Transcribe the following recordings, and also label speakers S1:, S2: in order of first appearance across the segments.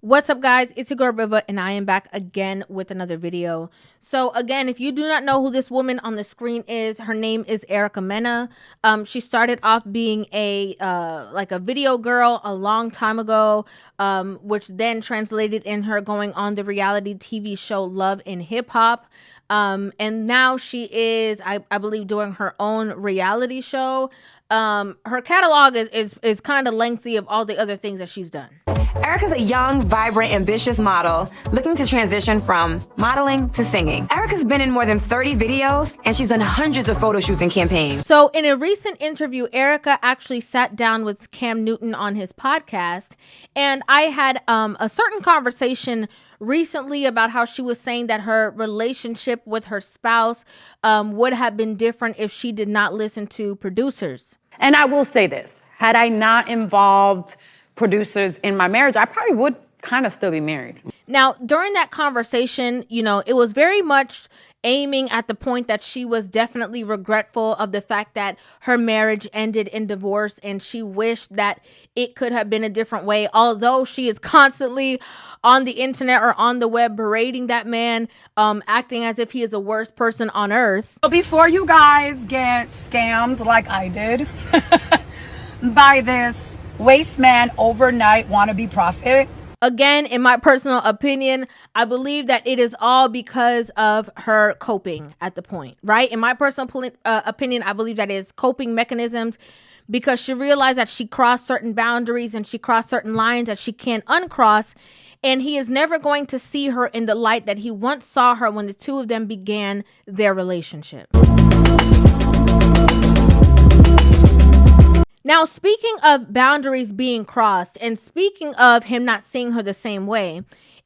S1: What's up, guys? It's your girl Rivah, and I am back again with another video. So again, if you do not know who this woman on the screen is, her name is Mena. She started off being a like a video girl a long time ago, which then translated in her going on the reality TV show Love and Hip Hop. And now she is, I believe, doing her own reality show. Her catalog is kind of lengthy of all the other things that she's done.
S2: Erica's a young, vibrant, ambitious model looking to transition from modeling to singing. Erica's been in more than 30 videos, and she's done hundreds of photo shoots and campaigns.
S1: So in a recent interview, Erica actually sat down with Cam Newton on his podcast, and I had a certain conversation recently about how she was saying that her relationship with her spouse would have been different if she did not listen to producers.
S3: And I will say this, had I not involved producers in my marriage, I probably would kind of still be married.
S1: Now, during that conversation, you know, it was very much aiming at the point that she was definitely regretful of the fact that her marriage ended in divorce, and she wished that it could have been a different way, although she is constantly on the internet or on the web berating that man, acting as if he is the worst person on earth.
S4: Before you guys get scammed like I did by this waste man overnight wannabe prophet.
S1: Again, in my personal opinion, I believe that it is all because of her coping at the point, right? In my personal opinion, I believe that it is coping mechanisms, because she realized that she crossed certain boundaries and she crossed certain lines that she can't uncross. And he is never going to see her in the light that he once saw her when the two of them began their relationship. Now, speaking of boundaries being crossed, and speaking of him not seeing her the same way,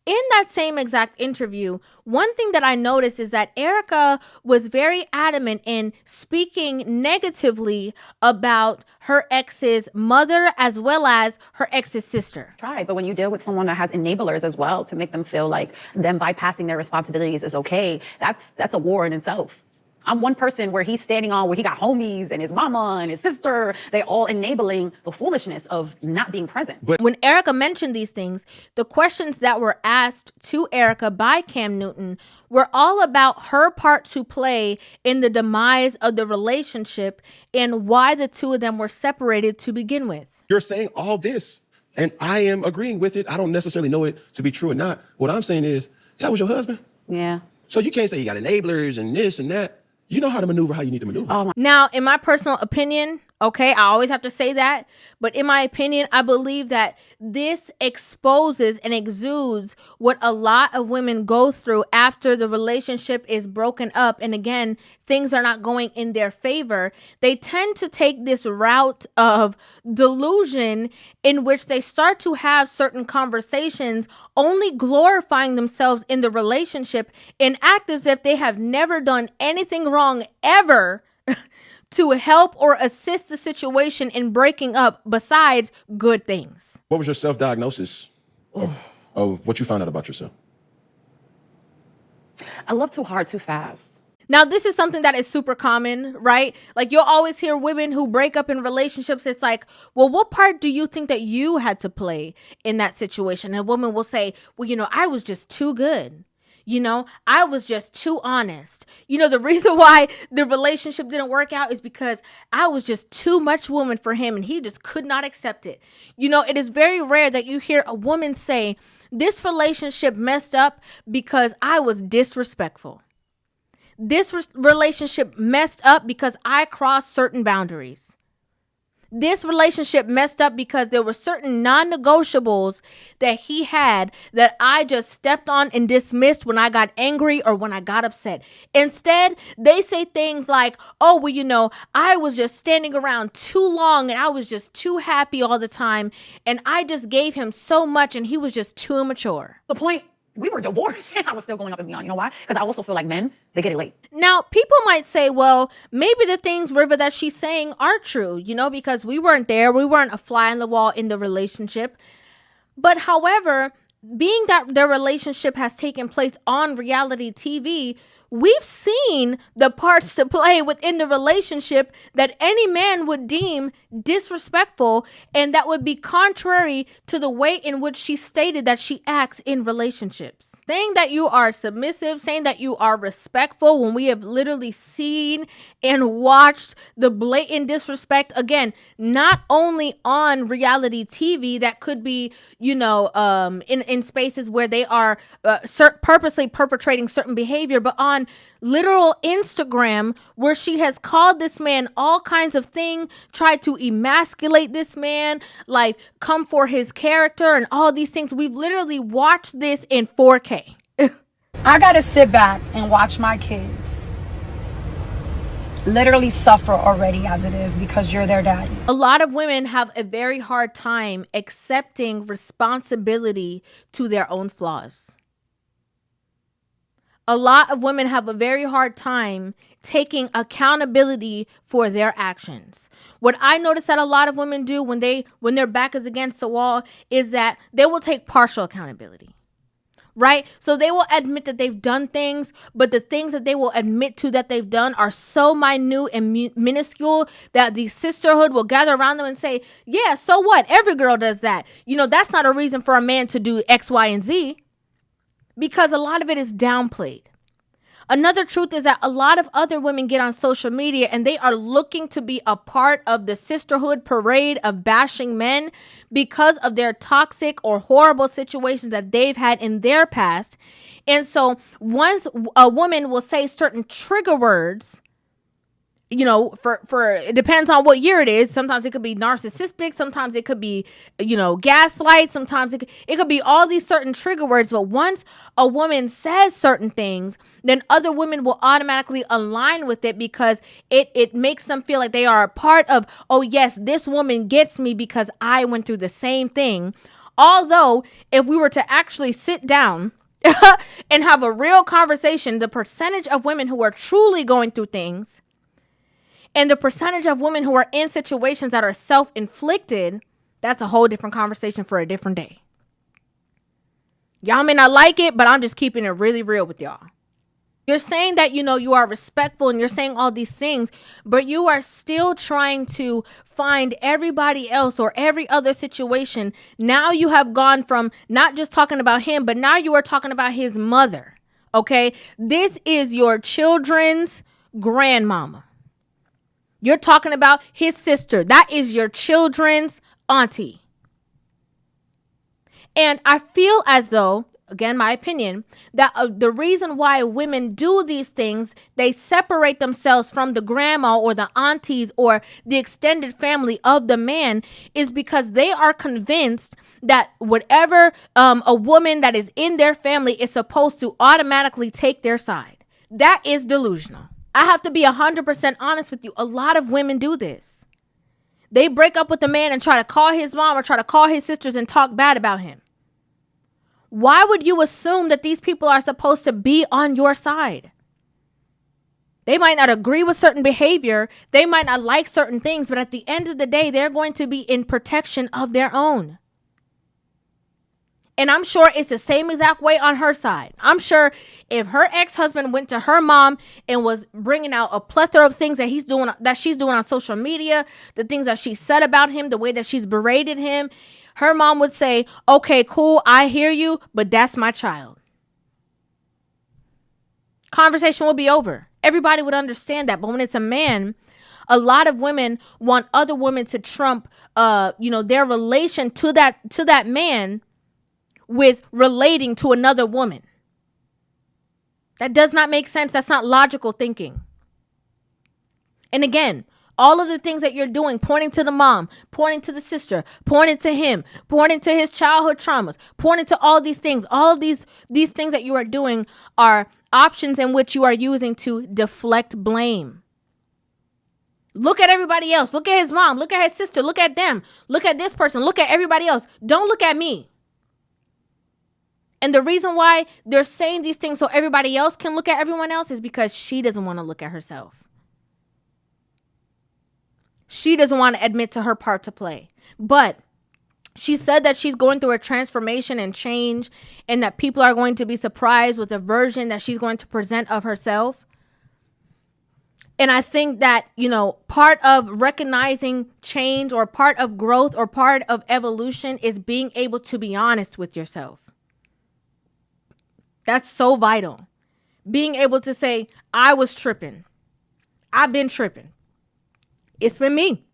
S1: in that same exact interview, one thing that I noticed is that Erica was very adamant in speaking negatively about her ex's mother as well as her ex's sister.
S3: But when you deal with someone that has enablers as well to make them feel like them bypassing their responsibilities is okay, that's a war in itself. I'm one person where he's standing on, where he got homies and his mama and his sister. They all enabling the foolishness of not being present.
S1: When Erica mentioned these things, the questions that were asked to Erica by Cam Newton were all about her part to play in the demise of the relationship and why the two of them were separated to begin with.
S5: You're saying all this, and I am agreeing with it. I don't necessarily know it to be true or not. What I'm saying is, that was your husband?
S3: Yeah.
S5: So you can't say you got enablers and this and that. You know how to maneuver how you need to maneuver.
S1: Now, in my personal opinion, okay, I always have to say that, but in my opinion, I believe that this exposes and exudes what a lot of women go through after the relationship is broken up. And again, things are not going in their favor. They tend to take this route of delusion in which they start to have certain conversations, only glorifying themselves in the relationship and act as if they have never done anything wrong ever to help or assist the situation in breaking up besides good things.
S5: What was your self-diagnosis of what you found out about yourself?
S3: I love too hard, too fast.
S1: Now, this is something that is super common, right? Like, you'll always hear women who break up in relationships. It's like, well, what part do you think that you had to play in that situation? And a woman will say, well, you know, I was just too good. You know, I was just too honest. You know, the reason why the relationship didn't work out is because I was just too much woman for him and he just could not accept it. You know, it is very rare that you hear a woman say, this relationship messed up because I was disrespectful. This relationship messed up because I crossed certain boundaries. This relationship messed up because there were certain non-negotiables that he had that I just stepped on and dismissed when I got angry or when I got upset. Instead, they say things like, oh, well, you know, I was just standing around too long and I was just too happy all the time. And I just gave him so much and he was just too immature.
S3: The point, we were divorced and I was still going up and beyond. You know why? Because I also feel like men, they get it late.
S1: Now, people might say, well, maybe the things, Rivah, that she's saying are true, you know, because we weren't there. We weren't a fly on the wall in the relationship. But however, being that their relationship has taken place on reality TV, we've seen the parts to play within the relationship that any man would deem disrespectful, and that would be contrary to the way in which she stated that she acts in relationships. Saying that you are submissive, saying that you are respectful, when we have literally seen and watched the blatant disrespect, again, not only on reality TV, that could be, in spaces where they are purposely perpetrating certain behavior, but on literal Instagram, where she has called this man all kinds of things, tried to emasculate this man, like come for his character and all these things. We've literally watched this in 4K.
S4: I gotta sit back and watch my kids literally suffer already as it is because you're their daddy.
S1: A lot of women have a very hard time accepting responsibility to their own flaws. A lot of women have a very hard time taking accountability for their actions. What I notice that a lot of women do when their back is against the wall is that they will take partial accountability. Right? So they will admit that they've done things, but the things that they will admit to that they've done are so minute and minuscule that the sisterhood will gather around them and say, yeah, so what? Every girl does that. That's not a reason for a man to do X, Y, and Z, because a lot of it is downplayed. Another truth is that a lot of other women get on social media and they are looking to be a part of the sisterhood parade of bashing men because of their toxic or horrible situations that they've had in their past. And so once a woman will say certain trigger words, for it depends on what year it is. Sometimes it could be narcissistic. Sometimes it could be, gaslight. Sometimes it could be all these certain trigger words. But once a woman says certain things, then other women will automatically align with it because it makes them feel like they are a part of, oh yes, this woman gets me because I went through the same thing. Although if we were to actually sit down and have a real conversation, the percentage of women who are truly going through things and the percentage of women who are in situations that are self-inflicted, that's a whole different conversation for a different day. Y'all may not like it, but I'm just keeping it really real with y'all. You're saying that, you are respectful and you're saying all these things, but you are still trying to find everybody else or every other situation. Now you have gone from not just talking about him, but now you are talking about his mother. Okay? This is your children's grandmama. You're talking about his sister. That is your children's auntie. And I feel as though, again, my opinion, that the reason why women do these things, they separate themselves from the grandma or the aunties or the extended family of the man, is because they are convinced that whatever a woman that is in their family is supposed to automatically take their side. That is delusional. I have to be 100% honest with you. A lot of women do this. They break up with a man and try to call his mom or try to call his sisters and talk bad about him. Why would you assume that these people are supposed to be on your side? They might not agree with certain behavior. They might not like certain things, but at the end of the day, they're going to be in protection of their own. And I'm sure it's the same exact way on her side. I'm sure if her ex-husband went to her mom and was bringing out a plethora of things that she's doing on social media, the things that she said about him, the way that she's berated him, her mom would say, okay, cool, I hear you, but that's my child. Conversation will be over. Everybody would understand that. But when it's a man, a lot of women want other women to trump, their relation to that man with relating to another woman. That does not make sense. That's not logical thinking. And again, all of the things that you're doing, pointing to the mom, pointing to the sister, pointing to him, pointing to his childhood traumas, pointing to all these things, all of these things that you are doing are options in which you are using to deflect blame. Look at everybody else. Look at his mom. Look at his sister. Look at them. Look at this person. Look at everybody else. Don't look at me. And the reason why they're saying these things so everybody else can look at everyone else is because she doesn't want to look at herself. She doesn't want to admit to her part to play. But She said that she's going through a transformation and change, and that people are going to be surprised with the version that she's going to present of herself. And I think that, you know, part of recognizing change, or part of growth, or part of evolution is being able to be honest with yourself. That's so vital. Being able to say, I was tripping. I've been tripping. It's been me.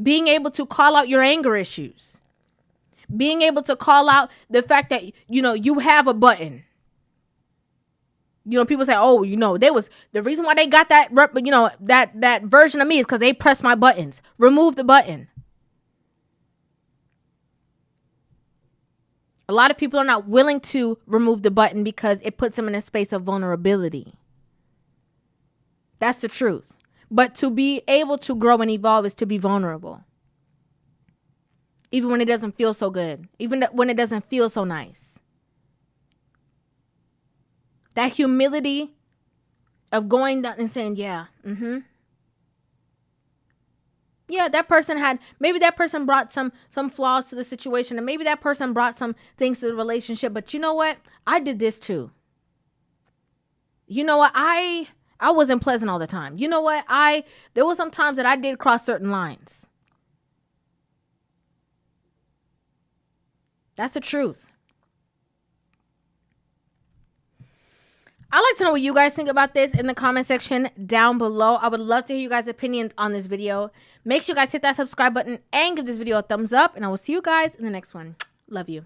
S1: Being able to call out your anger issues. Being able to call out the fact that, you know, you have a button. You know, people say, oh, you know, the reason why they got that, you know, that version of me is because they press my buttons. Remove the button. A lot of people are not willing to remove the button because it puts them in a space of vulnerability. That's the truth. But to be able to grow and evolve is to be vulnerable. Even when it doesn't feel so good. Even when it doesn't feel so nice. That humility of going down and saying, yeah, yeah, maybe that person brought some flaws to the situation, and maybe that person brought some things to the relationship, but you know what? I did this too. You know what? I wasn't pleasant all the time. You know what? There was some times that I did cross certain lines. That's the truth. I'd like to know what you guys think about this in the comment section down below. I would love to hear you guys' opinions on this video. Make sure you guys hit that subscribe button and give this video a thumbs up. And I will see you guys in the next one. Love you.